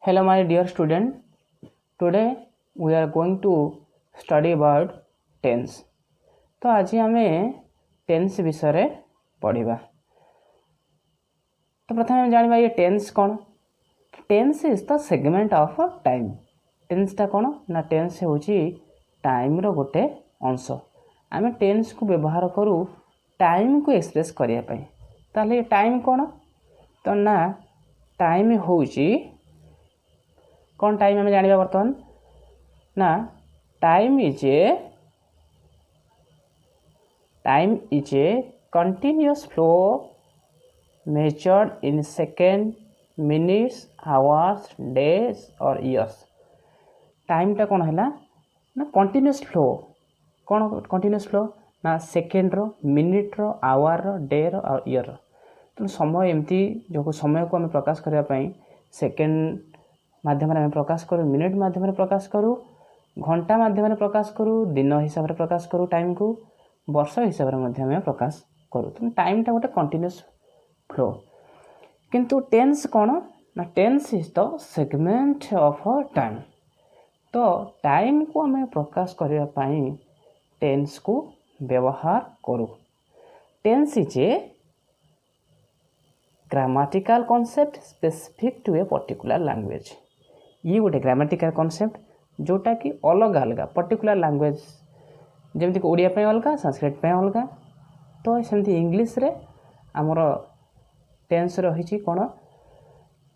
Hello my dear student, today we are going to study about tense. तो आज आम tense विषय पढ़ा। तो प्रथम जाना ये टेन्स कौन। Tense is the segment of time. टेन्सटा कौन ना टेन्स हूँ टाइम रो गोटे अंश। आम टेन्स को व्यवहार करूँ टाइम को एक्सप्रेस करने। ताले टाइम कौन तो ना टाइम हूँ कौन टाइम आम जाना बर्तमान ना time is a continuous flow measured in second, minutes, hours, days or years. टाइमटा कौन है ना कंटिन्यूअस फ्लो। कौन कंटिन्यूअस फ्लो ना सेकेंड रो, मिनिट रो, आवर रो, डे रो और ईयर रो। तो समय एमती जो समय को आम प्रकाश करने सेकेंड माध्यम आम प्रकाश करूँ, मिनिट माध्यम प्रकाश करूँ, घंटा माध्यम प्रकाश करूँ, दिन हिसाब से प्रकाश करूँ, टाइम को वर्ष हिसाब से प्रकाश करूँ। तो टाइमटा गोटे कंटिन्यूअस फ्लो। किंतु टेन्स कौन ना tense is the segment of time. तो टाइम को आम प्रकाश करने टेन्स को व्यवहार करूँ। Tense is a grammatical concept specific to a particular language. ये गोटे ग्रामाटिकल कॉन्सेप्ट जोटा कि अलग अलग पर्टिकुलर लैंग्वेज जमीक ओडिया पे अलग, संस्कृत पे अलग। तो सेमती इंग्लिश रे आमर टेन्स रही कौन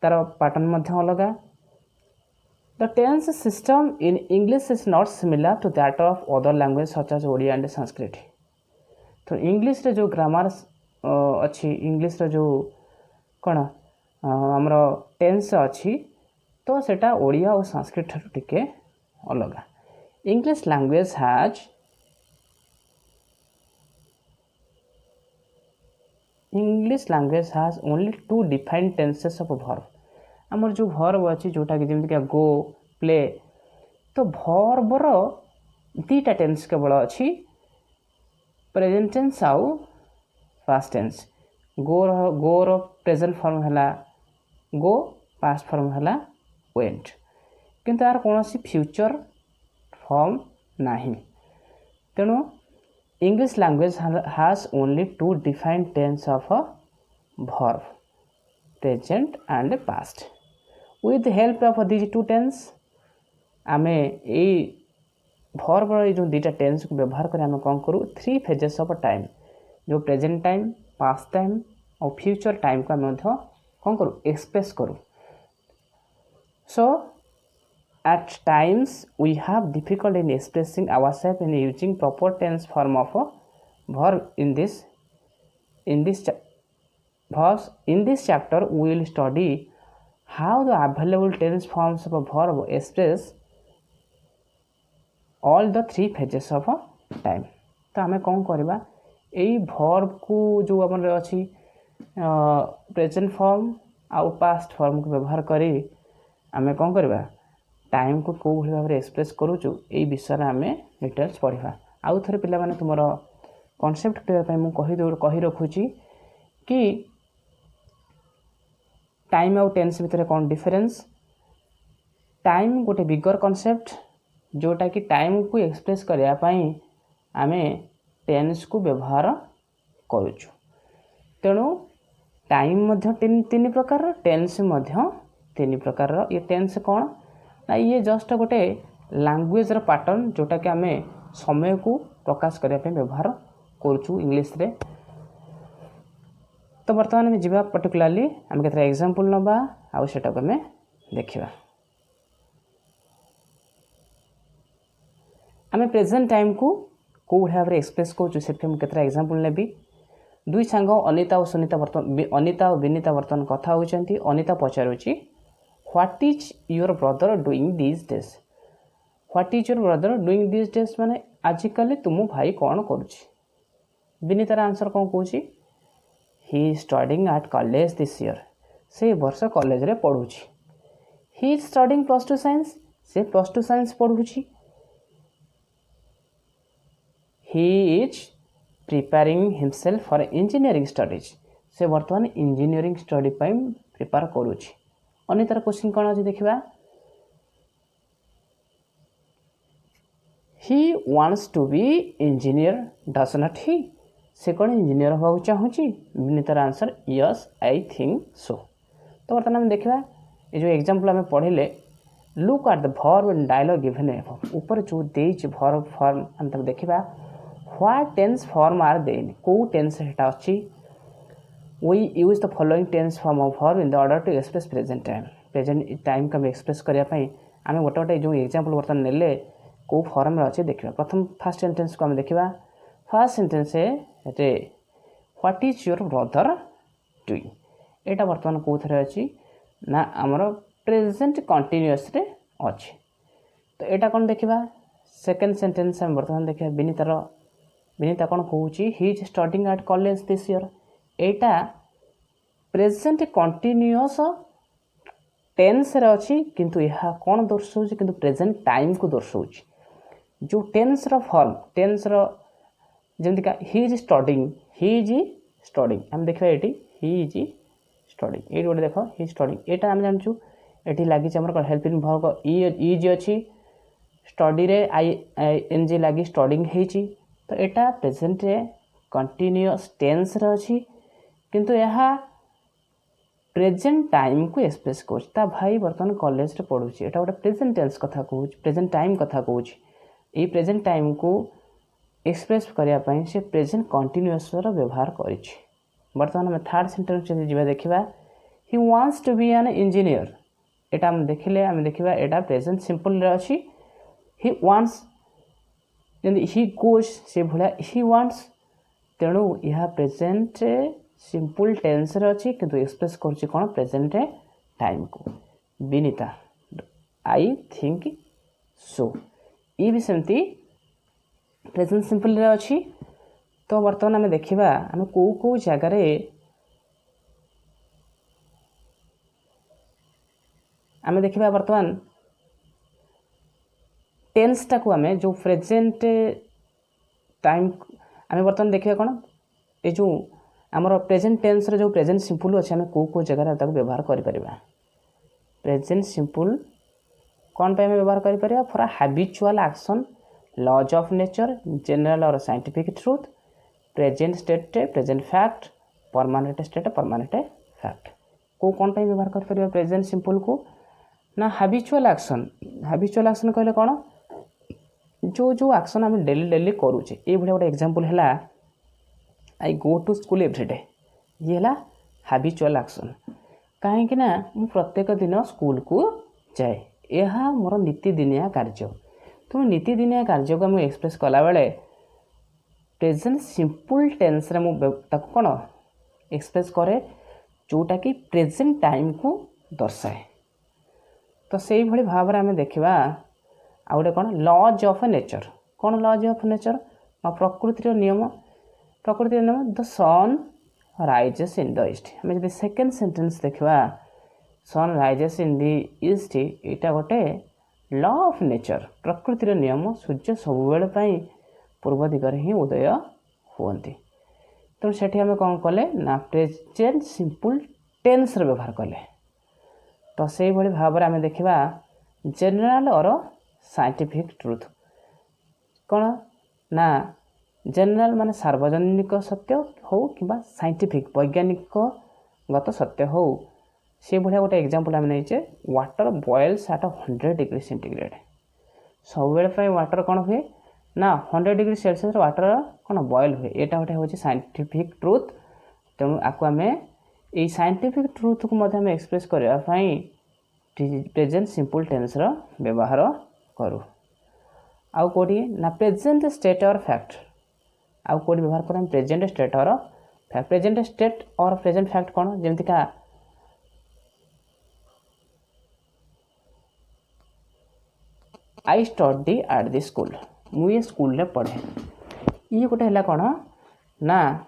तार पैटर्न अलग। The tense system in English is not similar to that of other language such as Odia and Sanskrit. तो इंग्लिश रे जो ग्रामर अच्छी, इंग्लिश रे जो कौन आमर टेन्स अच्छी तो सेटा ओडिया और संस्कृत ठार टिके अलग। English language has English language has only two defined tenses of verb. आमर जो verb अच्छी जोटा कि जमीक गो, प्ले, तो verb रो दीटा टेन्स केवल अच्छी, प्रेजेंट टेन्स आउ पास्ट टेन्स। गो रो प्रेजेंट फॉर्म है गो, पास्ट फॉर्म है वेंट। किंतु यार कौन सी फ्यूचर फॉर्म नहीं। तेणु English language has only two defined tense of a verb, present and past. With the help of these two tense, आमे ए verb रो जो दीटा टेन्स को व्यवहार कर आमे कौन करूँ थ्री फेजेस ऑफ टाइम, जो प्रेजेंट टाइम, पास्ट टाइम और फ्यूचर टाइम को आमे कौन करूँ एक्सप्रेस करूँ। सो at times we have difficulty in expressing ourselves in using proper tense form of a verb. In this chapter we will study how the available tense forms of a verb express all the three phases of a time. तो आमे कौन करबा एई verb को जो हमर अछि present form आ past form को व्यवहार करी आमे कौन करबा टाइम को कौ भाव में एक्सप्रेस करूँ ये विषय आम डिटेल्स पढ़ा। आउ थे पे तुम कॉन्सेप्ट क्लियर कही रखुची कि टाइम आउ टेन्स भितर कौन डिफरेंस। टाइम गोटे बिगर कॉन्सेप्ट जोटा कि टाइम को एक्सप्रेस करने आम टेन्स को व्यवहार करुचु। तेणु टाइम तीन प्रकार, टेन्स तीन प्रकार। ये टेन्स कौन ना ये जस्ट गोटे लैंग्वेज पैटर्न जोटा कि आम समय को प्रकाश करने व्यवहार करुचु इंग्लिश रे। तो बर्तमान आम जा पर्टिकुलाली आम के एग्जांपल नबा आउ सेटा को आम देखा। आम प्रेजेंट टाइम को कौ भाव में एक्सप्रेस करें एग्जांपल नेबी। दुई सांग अनिता और सुनीता अनिता और विनीता बर्तमान कथा होती। Anita पचारुची What is your brother doing these days? What is your brother doing these days माने आजिकल तुम भाई कौन करुची। विनीतार आंसर कौन कहूँ he is studying at college this year. से वर्ष कॉलेज रे पढ़ुची। he is studying plus 2 science. से plus 2 science पढ़ुची। he is preparing himself for engineering studies. से वर्तमान इंजीनियरिंग स्टडी प्रिपेयर करुची। अन्य तार क्वेश्चन कौन अच्छे देखा he wants to be engineer does not he से कौन इंजीनियर होगा चाहूँगी विनीतार answer yes I think so. तो बर्तमान देखा ये जो एग्जाम्पल आम पढ़े look at the verb and dialogue given above ऊपर जो देज वर्ब फॉर्म हम तक देखा what tense form are then कौ टेंस सेटा अच्छी we use the following tense form of verb in the order to express present time को express करने आम गोटे गोटे जो एग्जाम्पल बर्तमान नेले कौ फॉर्म में अच्छे देखा प्रथम फास्ट सेंटेंस को आम देखा फास्ट सेंटेंस रे what is your brother doing एटा बर्तमान कौ थे अच्छी ना आमर प्रेजेंट कंटिन्यूअस रे अच्छी। तो यहाँ कौन देखा सेकेंड सेंटेंस आम बर्तमान देखा विनीता कौन कहूँ ही is studying at college this year यहाँ प्रेजेंट कंटिन्यूअस टेंस रे अच्छी किंतु यह कौन दर्शाऊँ किंतु प्रेजेंट टाइम को दर्शाऊँ जो टेंस रो फॉर्म टेंस रो जमीका ही इज स्टडिंग आम देखा ये ही इज स्टडिंग ये गोटे देख ही स्टडिंग यहाँ आम जानूँ ये लगी आम हेल्पिंग वर्ब इज अच्छी स्टडी रे आई एन जी लगी स्टडिंग होती तो यहाँ प्रेजेंट रे कंटिन्यूअस टेंस रे अच्छी किंतु यह प्रेजेंट टाइम को एक्सप्रेस कर भाई बर्तमान कॉलेज रे पढ़ुची एटा गोटे प्रेजेंट टेंस कथा कहूँ प्रेजेंट टाइम कथा कहूँ ये प्रेजेंट टाइम को एक्सप्रेस करने से प्रेजेंट कंटिन्यूअस व्यवहार कर बर्तमान आम थर्ड सेंटेंस जी देखा he wants to be an engineer एटा आम देखिले आम देखा यहाँ प्रेजेंट सिंपल अच्छी ही वांट्स ही गोज से भाया ही वांट्स तेणु यह प्रेजेंट सिंपल टेंस रे अच्छी किंतु एक्सप्रेस कर कौन प्रेजेंट टाइम को विनीता आई थिंक सो ये भी सेमती प्रेजेंट सिंपल रे अच्छी। तो बर्तमान आम देखा आम कौ जगार आम देखा बर्तमान टेंसटा को आम जो प्रेजेंट टाइम आम बर्तमान देखा कौन ये जो आमर प्रेजेंट टेंस रे जो प्रेजेंट सिंपल अच्छे आम कौ जगार व्यवहार कर प्रेजेंट सिंपल कौन पे व्यवहार कर for habitual action laws of nature general और scientific truth present state present fact permanent state permanent fact को कौन पे व्यवहार कर प्रेजेंट सिंपल को ना हैबिचुअल एक्शन कहले कौन जो जो एक्शन आम डेली डेली करुचे ये गोटे एग्जांपल है आई गो टू स्कूल एवरीडे ये है हैबिचुअल एक्शन कहीं प्रत्येक दिन स्कूल को जाए यह मोर नीतिदिनिया कार्य तो नीतिदिनिया कार्य को मुझे एक्सप्रेस कला बेले प्रेजेंट सिंपल टेंस रे मुझे कौन एक्सप्रेस करे जोटा कि प्रेजेंट टाइम को दर्शाए। तो से भाई भाव में आम देखा आ गए कौन लॉज ऑफ नेचर कौन लॉज ऑफ नेचर प्रकृतिर नियम the sun rises in the east आम जब सेकेंड सेंटेंस देखा sun rises in the east यहाँ गोटे लॉ ऑफ नेचर प्रकृतिर नियम सूर्य सबुबेले पूर्व दिगरे ही उदय हुंती तेणु से आम कौन कले ना प्रेजेंट सिंपल टेंस व्यवहार कले। तो से भाई भाव में आम देखा जनरल और साइंटिफिक ट्रूथ कौन ना जनरल माने सार्वजनिक सत्य हो कि साइंटिफिक वैज्ञानिक गत सत्य हो से भाया गोटे एग्जांपल आम नहींचे water boils at 100 degree centigrade सब बेले वाटर कौन हुए ना 100 डिग्री सेल्सियस वाटर कौन बॉयल हुए यहाँ गोटे हूँ साइंटिफिक ट्रूथ तेणु आपको आम ये साइंटिफिक ट्रूथ को आम एक्सप्रेस करने प्रेजेंट सिंपल टेंस व्यवहार करूँ आउ कौटी ना प्रेजेंट स्टेट और फैक्ट आउ कौटी व्यवहार करें प्रेजेंट स्टेट और फैक्ट प्रेजेंट स्टेट और प्रेजेंट फैक्ट कौन जमीका I study at the school मुझे स्कूल रे पढ़े ये गोटे है कौन ना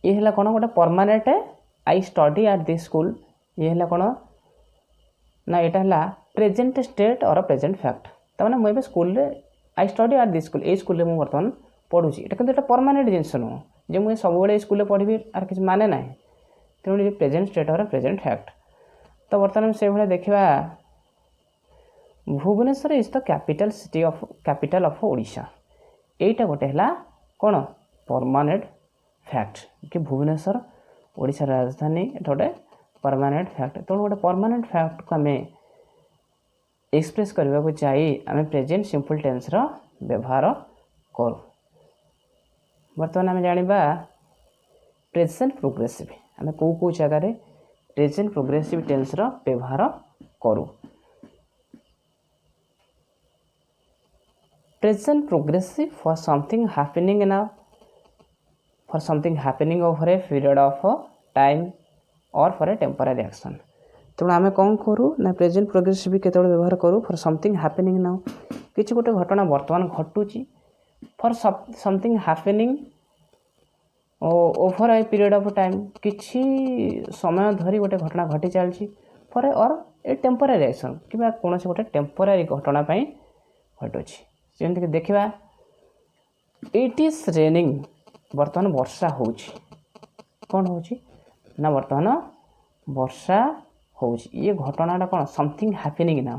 ये है कौन गोटे permanent I study at the school ये है कौन ना यहाँ है प्रेजेंट स्टेट और प्रेजेंट फैक्ट तमाने मुझे स्कूल रे आई स्टडी एट द स्कूल ये स्कूल में बर्तमान पढ़ुची एटा किंतु एटा परमानेंट जिनिस नुह जे मुझे सब स्कूल पढ़ी आर किसी माने ना तेणु प्रेजेंट स्टेट और प्रेजेंट फैक्ट। तो बर्तमान से भाई देखा Bhubaneswar is the capital of Odisha एटा गोटे है कौन परमानेंट फैक्ट कि भुवनेश्वर ओडिशा राजधानी एटा गोटे परमानेंट फैक्ट। तेणु गोटे परमानेंट फैक्ट को आम एक्सप्रेस करने को चाहिए आम प्रेजेंट सिंपल टेन्स व्यवहार करूँ। बर्तमान आम जाना प्रेजेंट प्रोग्रेसिव आम कौ जगार प्रेजेंट प्रोग्रेसिव टेन्स व्यवहार करूँ। Present progressive for something happening now for something happening over a period of time और फॉर ए टेम्पररी एक्शन। तेणु आम कौन करूँ ना प्रेजेंट प्रोग्रेसिव केत व्यवहार करूँ फॉर समथिंग हैपनिंग नाउ किसी गोटे घटना वर्तमान घटुची for something happening over a period of time किसी समय धरी गोटे घटना घटी चलती फॉर ए और ए टेम्पररी एक्शन कि कौन गोटे टेम्पररी घटना घटुची जमीक देखा इट इज रेनिंग बर्तमान वर्षा हो कौन हो ना बर्तमान वर्षा हो ये घटनाटा कौन समथिंग हैपनिंग ना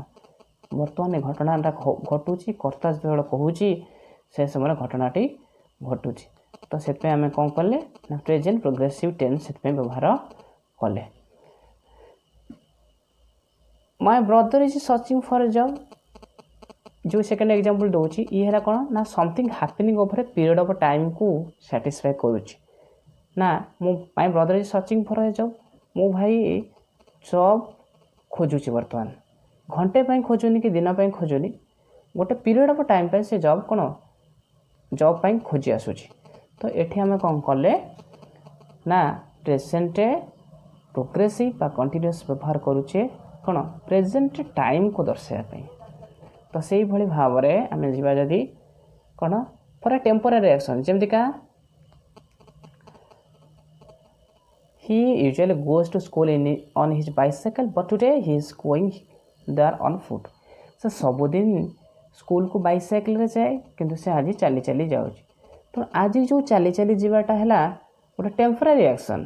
बर्तमान ये घटनाटा घटुची कर्ता जो कहूँ से समय घटनाटी घटुची। तो से आम कौन कले ना प्रेजेंट प्रोग्रेसिव टेन्स से व्यवहार कले। My brother is searching for a job जो सेकेंड एग्जांपल दूसरी ये है कौन ना something happening over a period of time को सैटिस्फाई करुच्ची ना my brother is searching for a job मो भाई जॉब खोजुची बर्तमान घंटे पाई खोजुनी कि दिन पाई खोजुनी गोटे पीरियड ऑफ टाइम पे से जॉब कौन जॉब पाई खोजी आसूची। तो एठी आम कौन कले ना प्रेजेंट प्रोग्रेसिव बा कंटिन्यूअस व्यवहार करुचे कौन प्रेजेंट टाइम को दर्शाइबा। तो से भली भाव में आम जा जदि कौन फॉर ए टेम्पररी एक्शन जमीका he usually goes to school on his bicycle but today he is going there on foot. से सबुदिन स्कूल को बाइसाइकल रे जाए किंतु से आज चली चली जाऊँ। तो आज जो चली चली जावाटा है गोटे टेम्पररी एक्शन।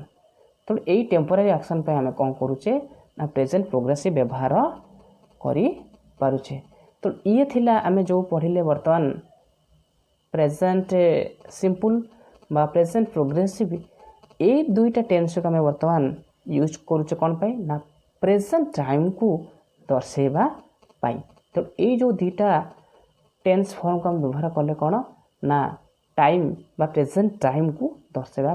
तो यही टेम्पररी एक्शन पे आम कौन करुचे ना प्रेजेंट प्रोग्रेसिव व्यवहार करि पारुछे। तो ये थिला आमे जो पढ़िले वर्तमान प्रेजेंट सिंपल बा प्रेजेंट प्रोग्रेसिव ये दुईटा टेन्स को आम वर्तमान यूज करुचे कौन पाई ना प्रेजेंट टाइम को दर्शेबा पाई। तो ये जो दुईटा टेन्स फॉर्म को आम व्यवहार कले कौन ना टाइम बा प्रेजेंट टाइम को दर्शेबा